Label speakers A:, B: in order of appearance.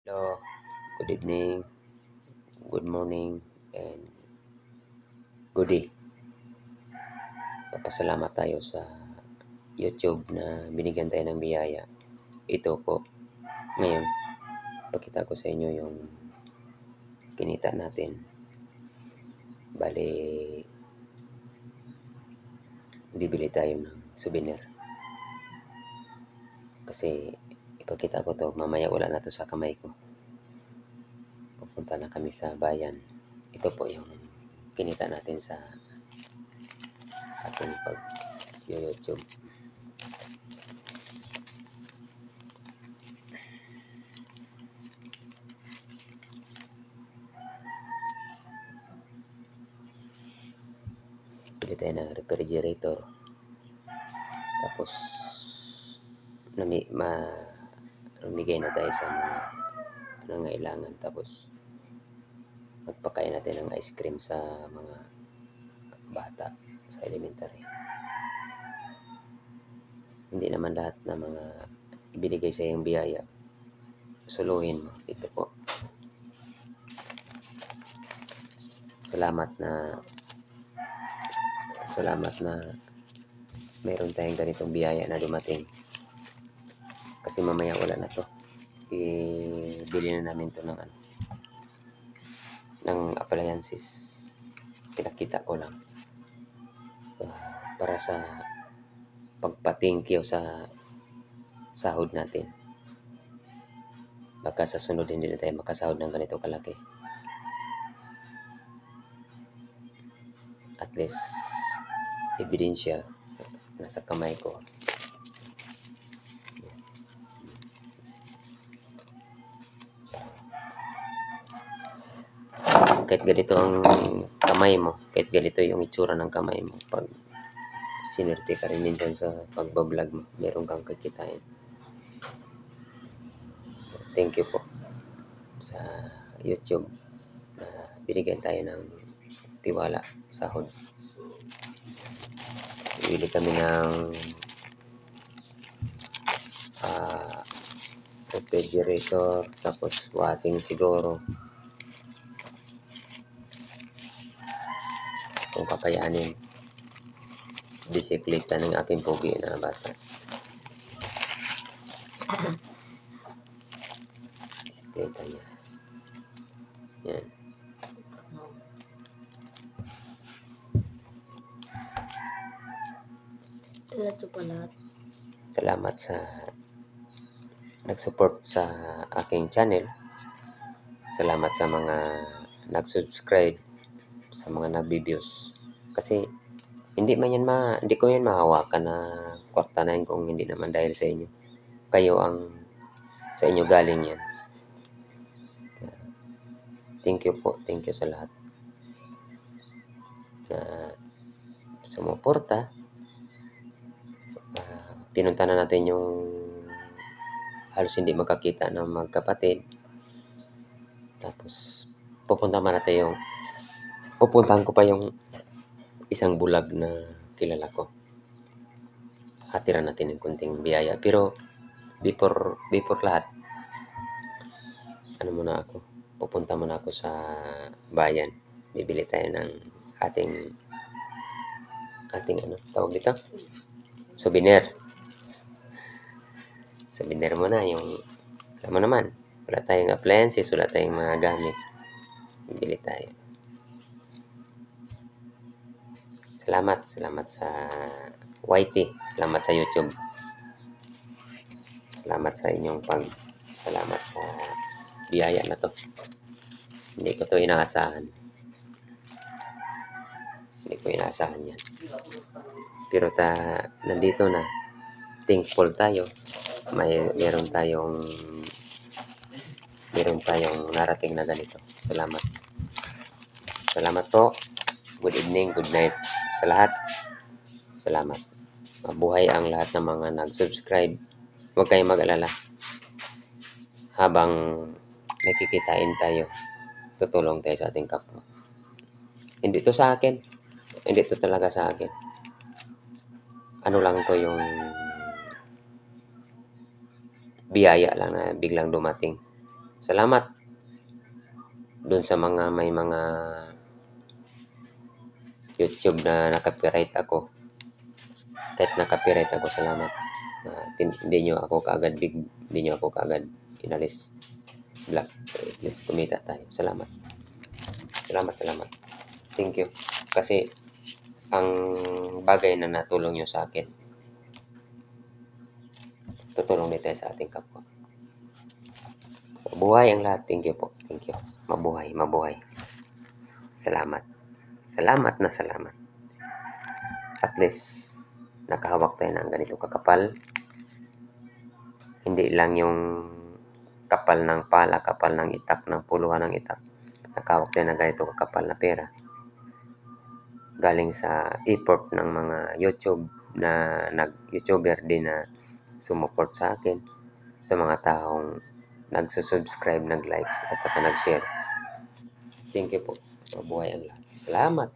A: Hello, good evening, good morning, and good day. Papasalamat tayo sa YouTube na binigyan tayo ng biyaya. Ito po, ngayon, pakita ko sa inyo yung kinita natin. Bale, bibili tayo ng souvenir. Kasi ipakita ko to, mamaya wala na to sa kamay ko. Pupunta na kami sa bayan. Ito po yung kinita natin sa ating pag-YouTube. Bili tayo ng refrigerator. Tapos namigay na tayo sa mga nangailangan. Tapos magpakain natin ng ice cream sa mga bata sa elementary. Hindi naman lahat na mga ibinigay sa iyong biyaya suluhin mo. Ito po, salamat na meron tayong ganitong biyaya na dumating. Kasi mamaya wala na to, ibili na namin to ng appliances. Pinakita ko lang para sa pagpa-thank you sa sahod natin. Baka sa sunod hindi na tayo makasahod ng ganito kalaki. At least ebidensya nasa kamay ko. Kahit ganito ang kamay mo, kahit ganito yung itsura ng kamay mo, pag sinerte ka rin minsan sa pagbablog mo, meron kang kikitain. Thank you po sa YouTube na binigyan tayo ng tiwala, sahod. Bili kami ng refrigerator, tapos washing siguro kung kakayanin. Bisikleta ng aking pogi na bata. Bisikleta niya. Yan.
B: Ito pala.
A: Salamat sa nag-support sa aking channel. Salamat sa mga nag-subscribe, sa mga nag-views. Kasi hindi ko yan mahawakan na kwarta na yun kung hindi naman dahil sa inyo. Sa inyo galing yan. Thank you po. Thank you sa lahat na sumuporta. Pinunta na natin yung halos hindi magkakita ng magkapatid. Tapos pupuntahan ko pa yung isang bulag na kilala ko. Hatira natin ng kunting biyaya. Pero before lahat, pupunta muna ako sa bayan. Bibili tayo ng ating tawag dito? Souvenir. Souvenir muna yung, alam mo naman, wala tayong appliances, wala tayong mga gamit. Bibili tayo. Salamat sa YT. Salamat sa YouTube. Salamat sa inyong salamat sa biyaya na to. Hindi ko to inaasahan. Yan. Pero nandito na. Thankful tayo. Meron tayong narating na ganito. Salamat po. Good evening, good night sa lahat. Salamat. Mabuhay ang lahat ng mga nag-subscribe. Huwag kayong mag-alala. Habang nakikitain tayo, tutulong tayo sa ating kapwa. Hindi to sa akin. Hindi to talaga sa akin. Ano lang to, yung biyaya lang na biglang dumating Salamat dun sa mga may mga YouTube na naka-copyright ako. Kahit naka-copyright ako, salamat. Hindi nyo ako kaagad inalis. Black. At least kumita tayo. Salamat. Salamat. Thank you. Kasi ang bagay na natulong nyo sa akin, tutulong din tayo sa ating kapwa. Mabuhay ang lahat. Thank you po. Thank you. Mabuhay. Salamat. Salamat. At least, nakahawak tayo ng ganito kakapal. Hindi lang yung kapal ng pala, kapal ng itak, ng puluhan ng itak. Nakahawak tayo ng ganito kakapal na pera. Galing sa effort ng mga YouTuber din na sumuport sa akin. Sa mga taong nagsusubscribe, nag-likes, at saka nag-share. Thank you po. Mabuhay ang lahat. Salamat.